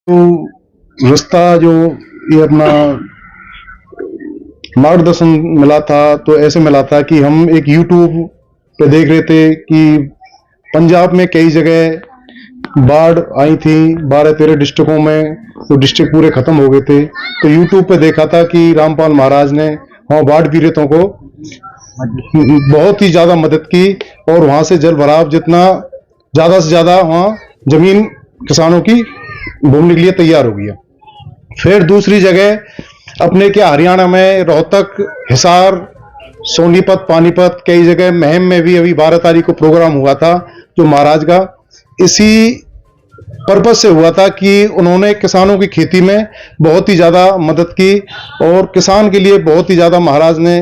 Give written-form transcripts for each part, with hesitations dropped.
तो रास्ता जो ये अपना मार्गदर्शन मिला था तो ऐसे मिला था कि हम एक यूट्यूब पे देख रहे थे कि पंजाब में कई जगह बाढ़ आई थी, 12-13 डिस्ट्रिक्टों में, तो डिस्ट्रिक्ट पूरे खत्म हो गए थे। तो यूट्यूब पे देखा था कि रामपाल महाराज ने वहाँ बाढ़ पीड़ितों को बहुत ही ज्यादा मदद की और वहां से जल भराव जितना ज्यादा से ज्यादा वहाँ जमीन किसानों की बोने के लिए तैयार हो गया। फिर दूसरी जगह अपने क्या हरियाणा में रोहतक, हिसार, सोनीपत, पानीपत, कई जगह महम में भी अभी 12 तारीख को प्रोग्राम हुआ था जो महाराज का इसी पर्पज से हुआ था कि उन्होंने किसानों की खेती में बहुत ही ज्यादा मदद की और किसान के लिए बहुत ही ज्यादा महाराज ने,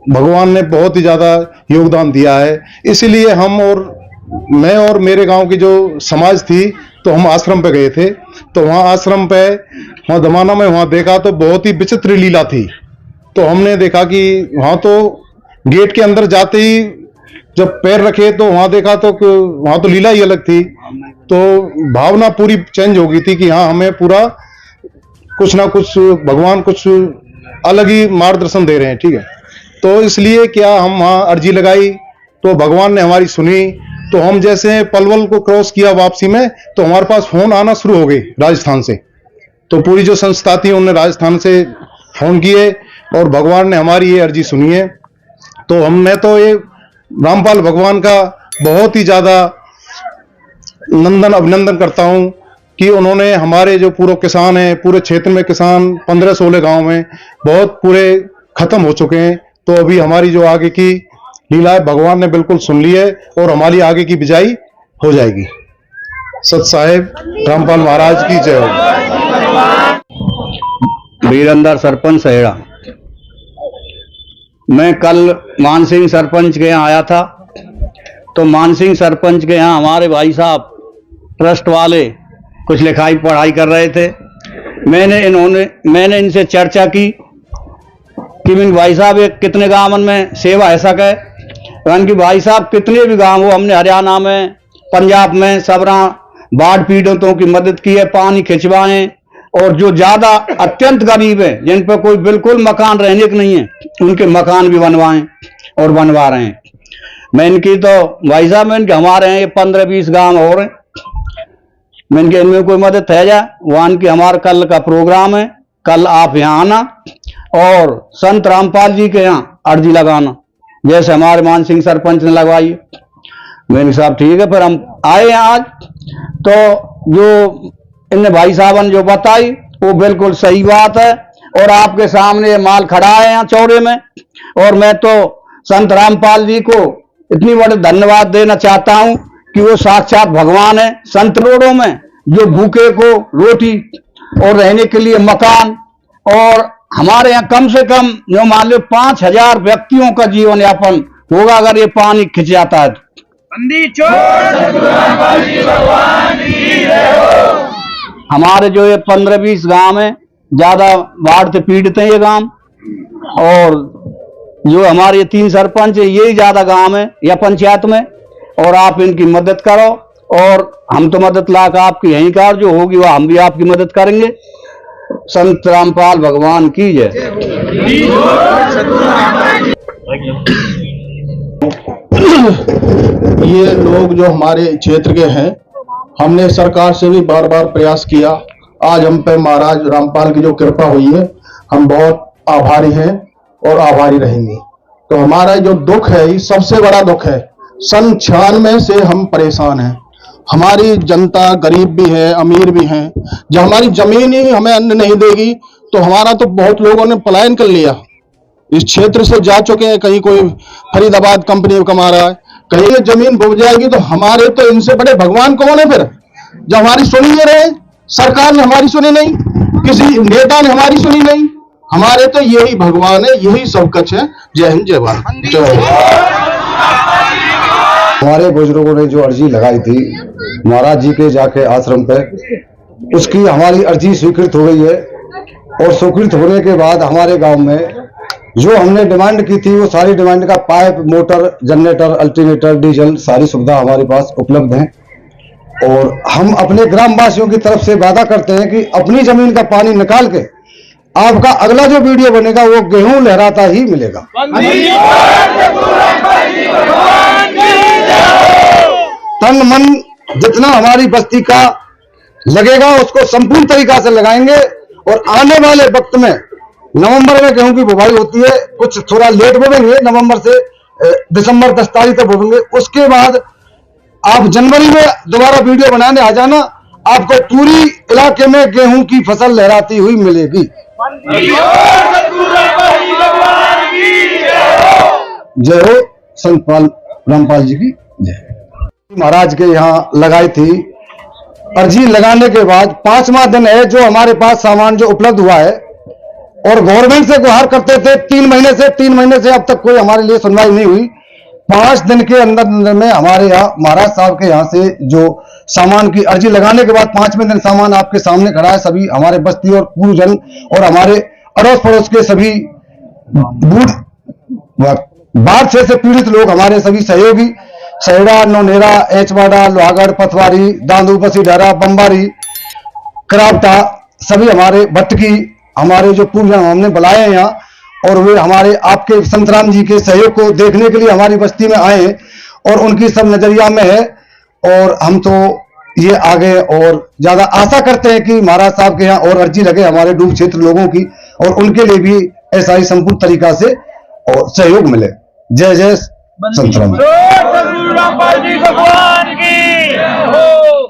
भगवान ने बहुत ही ज्यादा योगदान दिया है। इसीलिए हम और मैं और मेरे गांव की जो समाज थी तो हम आश्रम पे गए थे। तो वहाँ आश्रम पे वहाँ दमाना में वहाँ देखा तो बहुत ही विचित्र लीला थी। तो हमने देखा कि वहाँ तो गेट के अंदर जाते ही जब पैर रखे तो वहाँ देखा तो वहाँ तो लीला ही अलग थी। तो भावना पूरी चेंज हो गई थी कि हाँ हमें पूरा कुछ ना कुछ भगवान कुछ अलग ही मार्गदर्शन दे रहे हैं। ठीक है, तो इसलिए क्या हम वहाँ अर्जी लगाई तो भगवान ने हमारी सुनी। तो हम जैसे पलवल को क्रॉस किया वापसी में तो हमारे पास फोन आना शुरू हो गए राजस्थान से। तो पूरी जो संस्था थी उन्होंने राजस्थान से फोन किए और भगवान ने हमारी ये अर्जी सुनी है। तो हमने तो ये रामपाल भगवान का बहुत ही ज्यादा अभिनंदन करता हूं कि उन्होंने हमारे जो पूरे किसान हैं, पूरे क्षेत्र में किसान 15-16 गांव में बहुत पूरे खत्म हो चुके हैं। तो अभी हमारी जो आगे की लीला है भगवान ने बिल्कुल सुन ली है और हमारी आगे की बिजाई हो जाएगी। सत साहेब रामपाल महाराज की जय हो। वीरंदर सरपंच सहेड़ा। मैं कल मानसिंह सरपंच के यहाँ आया था तो मानसिंह सरपंच के यहाँ हमारे भाई साहब ट्रस्ट वाले कुछ लिखाई पढ़ाई कर रहे थे। मैंने इनसे चर्चा की कि भाई साहब ये कितने गांव में सेवा है सके, यानी कि भाई साहब कितने भी गांव हो, हमने हरियाणा में, पंजाब में सबरा बाढ़ पीड़ितों की मदद की है, पानी खिंचवाएं और जो ज्यादा अत्यंत गरीब है जिन पर कोई बिल्कुल मकान रहने के नहीं है उनके मकान भी बनवाएं और बनवा रहे हैं। मैं इनकी तो भाई साहब मैं इनके हमारे हैं ये 15-20 गांव और हैं, मैं इनके इनमें कोई मदद है जा वहां की। हमारा कल का प्रोग्राम है, कल आप यहाँ आना और संत रामपाल जी के यहाँ अर्जी लगाना जैसे हमारे मानसिंह सरपंच ने लगवाई। मैंने साहब ठीक है, फिर हम आए हैं आज। तो जो इन भाई साहब ने जो बताई वो बिल्कुल सही बात है और आपके सामने ये माल खड़ा है यहाँ चौड़े में। और मैं तो संत रामपाल जी को इतनी बड़े धन्यवाद देना चाहता हूं कि वो साक्षात भगवान है। संत रोडों में जो भूखे को रोटी और रहने के लिए मकान, और हमारे यहाँ कम से कम जो मान लो 5000 व्यक्तियों का जीवन यापन होगा अगर ये पानी खिंच जाता है। हमारे जो ये 15-20 गांव है ज्यादा बाढ़ से पीड़ित हैं ये गांव, और जो हमारे ये 3 सरपंच है यही ज्यादा गांव है या पंचायत में, और आप इनकी मदद करो और हम तो मदद लाकर आपकी यहीं कार जो होगी वह हम भी आपकी मदद करेंगे। संत रामपाल भगवान की जय। ये लोग जो हमारे क्षेत्र के हैं, हमने सरकार से भी बार बार प्रयास किया। आज हम पे महाराज रामपाल की जो कृपा हुई है हम बहुत आभारी हैं और आभारी रहेंगे। तो हमारा जो दुख है ये सबसे बड़ा दुख है। सन 96 से हम परेशान हैं। हमारी जनता गरीब भी है, अमीर भी है। जब हमारी जमीन ही हमें अन्न नहीं देगी तो हमारा तो बहुत लोगों ने पलायन कर लिया, इस क्षेत्र से जा चुके हैं। कहीं कोई फरीदाबाद कंपनी में कमा रहा है, कहीं ये जमीन डूब जाएगी। तो हमारे तो इनसे बड़े भगवान कौन है फिर, जब हमारी सुनी नहीं रहे। सरकार ने हमारी सुनी नहीं, किसी नेता ने हमारी सुनी नहीं। हमारे तो यही भगवान है, यही सब कुछ है। जय हिंद, जय भारत, जय। हमारे बुजुर्गों ने जो अर्जी लगाई थी महाराज जी के जाके आश्रम पे, उसकी हमारी अर्जी स्वीकृत हो गई है। और स्वीकृत होने के बाद हमारे गांव में जो हमने डिमांड की थी वो सारी डिमांड का pipe, motor, generator, alternator, diesel सारी सुविधा हमारे पास उपलब्ध है। और हम अपने ग्रामवासियों की तरफ से वादा करते हैं कि अपनी जमीन का पानी निकाल के आपका अगला जो वीडियो बनेगा वो गेहूं लहराता ही मिलेगा। तन मन जितना हमारी बस्ती का लगेगा उसको संपूर्ण तरीका से लगाएंगे और आने वाले वक्त में नवंबर में गेहूं की बुवाई होती है, कुछ थोड़ा लेट बोवेंगे, नवंबर से दिसंबर 10 तारीख तक बोवेंगे। उसके बाद आप जनवरी में दोबारा वीडियो बनाने आ जाना, आपको पूरी इलाके में गेहूं की फसल लहराती हुई मिलेगी। जय हो संत रामपाल जी की जय। महाराज के यहाँ लगाई थी, अर्जी लगाने के बाद 5वां दिन है जो हमारे पास सामान जो उपलब्ध हुआ है, और गवर्नमेंट से गुहार करते थे 3 महीने से अब तक कोई हमारे लिए सुनवाई नहीं हुई। 5 दिन के अंदर में हमारे यहाँ महाराज साहब के यहाँ से जो सामान की अर्जी लगाने के बाद 5वें दिन सामान आपके सामने खड़ा है। सभी हमारे बस्ती और पूर्वजन और हमारे अड़ोस पड़ोस के सभी बाढ़ से पीड़ित लोग, हमारे सभी सहयोगी सहेड़ा, नौनेरा, एचवाड़ा, लोहागढ़, पथवारी, दांदू, बसीढारा, बम्बारी, करावटा, सभी हमारे भट्टकी, हमारे जो पूर्वजन हमने बुलाए हैं यहाँ, और वे हमारे आपके संतराम जी के सहयोग को देखने के लिए हमारी बस्ती में आए और उनकी सब नजरिया में है। और हम तो ये आगे और ज्यादा आशा करते हैं कि महाराज साहब के यहाँ और अर्जी लगे हमारे डूब क्षेत्र लोगों की, और उनके लिए भी ऐसा ही संपूर्ण तरीका से और सहयोग मिले। जय जय संतराम।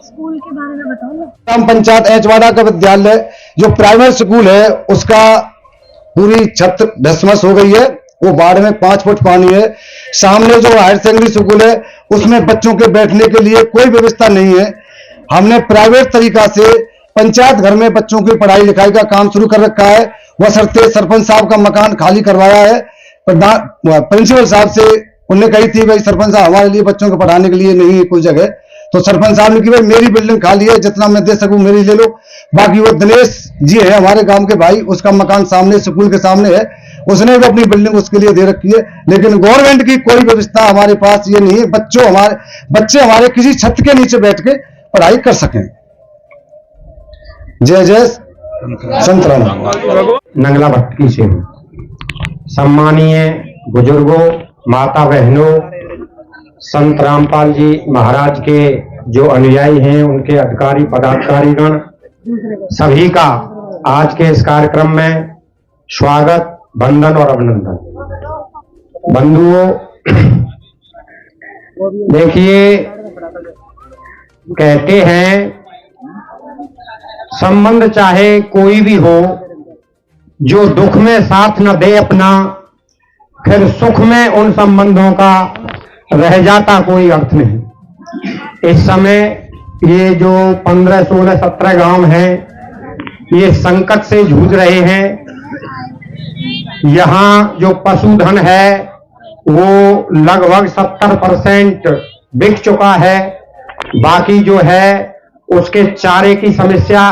स्कूल के बारे में बताओ ना। ग्राम पंचायत एचवाड़ा का विद्यालय जो प्राइवेट स्कूल है उसका पूरी छत धसमस हो गई है, वो बाढ़ में 5 फुट पानी है। सामने जो हायर सेकेंडरी स्कूल है उसमें बच्चों के बैठने के लिए कोई व्यवस्था नहीं है। हमने प्राइवेट तरीका से पंचायत घर में बच्चों की पढ़ाई लिखाई का काम शुरू कर रखा है। वह सरते सरपंच साहब का मकान खाली करवाया है। प्रिंसिपल साहब से उन्हें कही थी भाई सरपंच साहब हमारे लिए बच्चों को पढ़ाने के लिए नहीं है कोई जगह, तो सरपंच साहब ने कि भाई मेरी बिल्डिंग खाली है, जितना मैं दे सकूं मेरी ले लो। बाकी वो दिनेश जी है हमारे गांव के भाई, उसका मकान सामने स्कूल के सामने है, उसने भी अपनी बिल्डिंग उसके लिए दे रखी है। लेकिन गवर्नमेंट की कोई व्यवस्था हमारे पास ये नहीं है बच्चे हमारे किसी छत के नीचे बैठ के पढ़ाई कर सकें। जय जय संत राम। नंगला भट्टकी से सम्मानीय बुजुर्गों, माता बहनों, संत रामपाल जी महाराज के जो अनुयायी हैं, उनके अधिकारी पदाधिकारीगण, सभी का आज के इस कार्यक्रम में स्वागत, वंदन और अभिनंदन। बंधुओं, देखिए कहते हैं संबंध चाहे कोई भी हो, जो दुख में साथ न दे अपना, फिर सुख में उन संबंधों का रह जाता कोई अर्थ नहीं। इस समय ये जो 15, 16, 17 गांव हैं, ये संकट से जूझ रहे हैं। यहाँ जो पशुधन है वो लगभग 70% बिक चुका है। बाकी जो है उसके चारे की समस्या,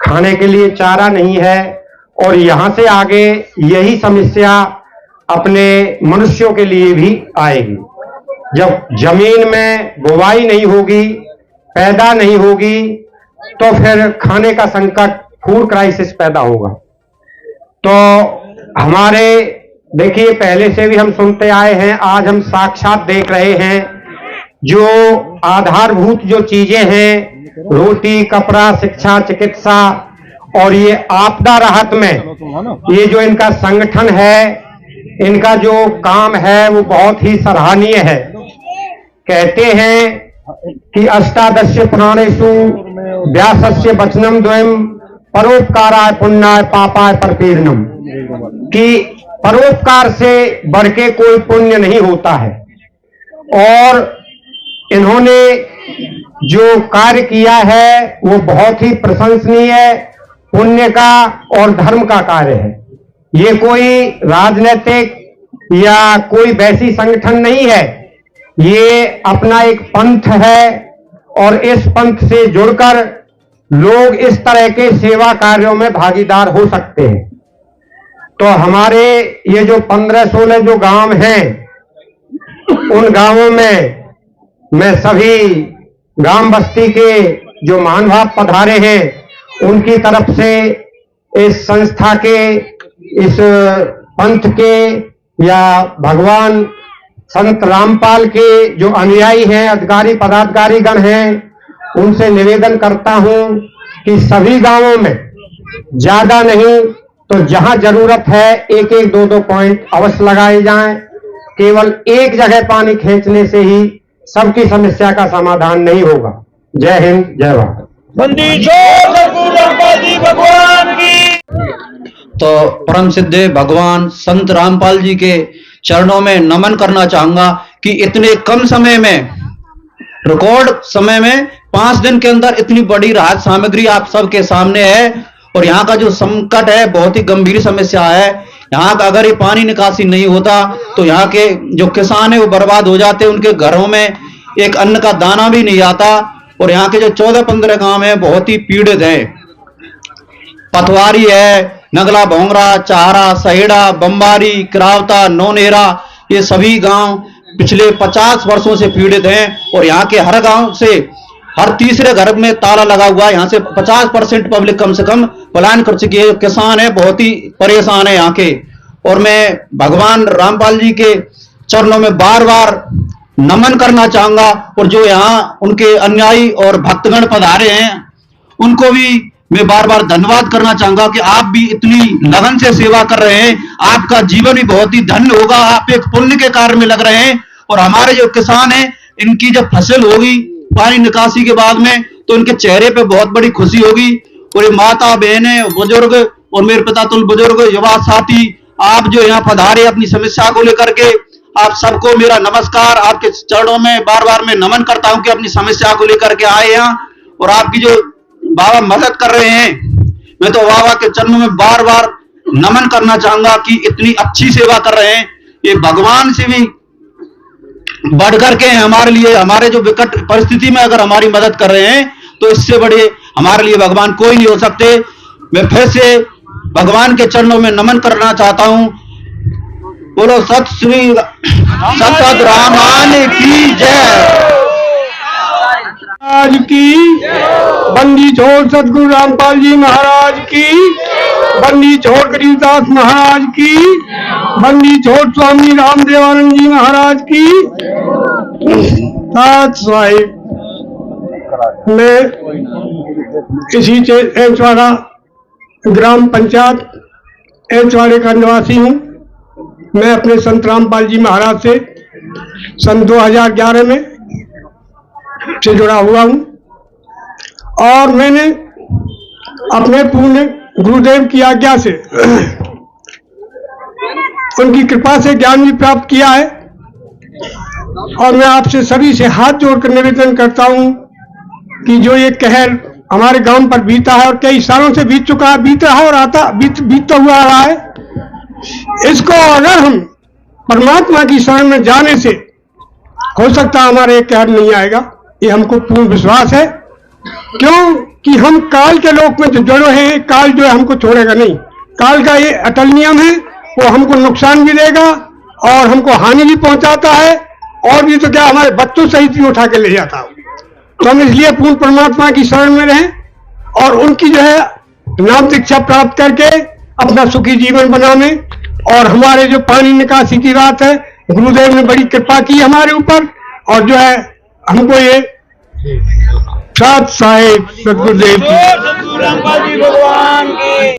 खाने के लिए चारा नहीं है, और यहां से आगे यही समस्या अपने मनुष्यों के लिए भी आएगी। जब जमीन में बुवाई नहीं होगी, पैदा नहीं होगी, तो फिर खाने का संकट, फूड क्राइसिस पैदा होगा। तो हमारे देखिए पहले से भी हम सुनते आए हैं, आज हम साक्षात देख रहे हैं। जो आधारभूत जो चीजें हैं, रोटी, कपड़ा, शिक्षा, चिकित्सा, और ये आपदा राहत में ये जो इनका संगठन है, इनका जो काम है वो बहुत ही सराहनीय है। कहते हैं कि अष्टादश पुराणेषु व्यासस्य वचनम द्वयम परोपकाराय पुण्याय पापाय परपीड़नम, कि परोपकार से बढ़ के कोई पुण्य नहीं होता है। और इन्होंने जो कार्य किया है वो बहुत ही प्रशंसनीय है, पुण्य का और धर्म का कार्य है। ये कोई राजनीतिक या कोई वैसी संगठन नहीं है, ये अपना एक पंथ है, और इस पंथ से जुड़कर लोग इस तरह के सेवा कार्यों में भागीदार हो सकते हैं। तो हमारे ये जो 15-16 जो गांव हैं, उन गांवों में मैं सभी ग्राम बस्ती के जो महानुभाव पधारे हैं उनकी तरफ से इस संस्था के, इस पंथ के या भगवान संत रामपाल के जो अनुयायी हैं, अधिकारी पदाधिकारी गण हैं, उनसे निवेदन करता हूं कि सभी गांवों में ज्यादा नहीं तो जहां जरूरत है एक एक दो दो पॉइंट अवश्य लगाए जाएं। केवल एक जगह पानी खींचने से ही सबकी समस्या का समाधान नहीं होगा। जय हिंद, जय भारत। भगवान की। तो परम सिद्ध भगवान संत रामपाल जी के चरणों में नमन करना चाहूंगा कि इतने कम समय में, रिकॉर्ड समय में 5 दिन के अंदर इतनी बड़ी राहत सामग्री आप सबके सामने है। और यहाँ का जो संकट है बहुत ही गंभीर समस्या है। यहाँ का अगर ये पानी निकासी नहीं होता तो यहाँ के जो किसान है वो बर्बाद हो जाते, उनके घरों में एक अन्न का दाना भी नहीं आता। और यहाँ के जो 14-15 गांव है बहुत ही पीड़ित हैं। पथवारी है, नगला भोंगरा, चाहरा, सहेड़ा, बम्बारी, किरावता, नौनेरा, ये सभी गांव पिछले 50 वर्षों से पीड़ित हैं। और यहाँ के हर गांव से हर तीसरे घर में ताला लगा हुआ है। यहाँ से 50% पब्लिक कम से कम पलायन कर चुकी है। किसान है बहुत ही परेशान है यहाँ के। और मैं भगवान रामपाल जी के चरणों में बार बार नमन करना चाहूंगा। और जो यहाँ उनके अनुयायी और भक्तगण पधारे हैं उनको भी मैं बार बार धन्यवाद करना चाहूंगा कि आप भी इतनी लगन से सेवा कर रहे हैं। आपका जीवन भी बहुत ही धन्य होगा। आप एक पुण्य के कार्य में लग रहे हैं। और हमारे जो किसान हैं इनकी जब फसल होगी पानी निकासी के बाद में तो इनके चेहरे पे बहुत बड़ी खुशी होगी। और ये माता बहनें, बुजुर्ग और मेरे पिता तुल बुजुर्ग, युवा साथी, आप जो यहाँ पधारे अपनी समस्या को लेकर के, आप सबको मेरा नमस्कार। आपके चरणों में बार बार मैं नमन करता हूं कि अपनी समस्या को लेकर के आए यहाँ। और आपकी जो बाबा मदद कर रहे हैं, मैं तो बाबा के चरणों में बार बार नमन करना चाहूंगा कि इतनी अच्छी सेवा कर रहे हैं। ये भगवान से भी बढ़ करके हमारे लिए, हमारे जो विकट परिस्थिति में अगर हमारी मदद कर रहे हैं तो इससे बड़े हमारे लिए भगवान कोई नहीं हो सकते। मैं फिर से भगवान के चरणों में नमन करना चाहता हूं। बोलो सत श्री सत रामान की जय। महाराज की बंदी छोड़ सतगुरु रामपाल जी महाराज की, बंदी छोड़ गरीबदास महाराज की, बंदी छोड़ स्वामी रामदेवानंद जी महाराज की। साहिब, मैं इसी एंचवाड़ा ग्राम पंचायत एंचवाड़े का निवासी हूँ। मैं अपने संत रामपाल जी महाराज से सन 2011 में से जुड़ा हुआ हूँ। और मैंने अपने पूर्ण गुरुदेव की आज्ञा से, उनकी कृपा से ज्ञान भी प्राप्त किया है। और मैं आपसे सभी से हाथ जोड़कर निवेदन करता हूँ कि जो ये कहर हमारे गांव पर बीता है और कई सालों से बीत चुका है, बीत रहा है और बीतता हुआ आ रहा है, इसको अगर हम परमात्मा की शरण में जाने से हो सकता है हमारे ये कहर नहीं आएगा। ये हमको पूर्ण विश्वास है, क्योंकि हम काल के लोक में जो जुड़े हैं, काल जो है हमको छोड़ेगा नहीं। काल का ये अटल नियम है, वो हमको नुकसान भी देगा और हमको हानि भी पहुंचाता है, और भी तो क्या हमारे बच्चों सहित भी उठा के ले जाता है। तो हम इसलिए पूर्ण परमात्मा की शरण में रहें और उनकी जो है नाम दीक्षा प्राप्त करके अपना सुखी जीवन बनाने। और हमारे जो पानी निकासी की बात है, गुरुदेव ने बड़ी कृपा की हमारे ऊपर, और जो है हमको ये साथ साहेब सतगुरुदेव की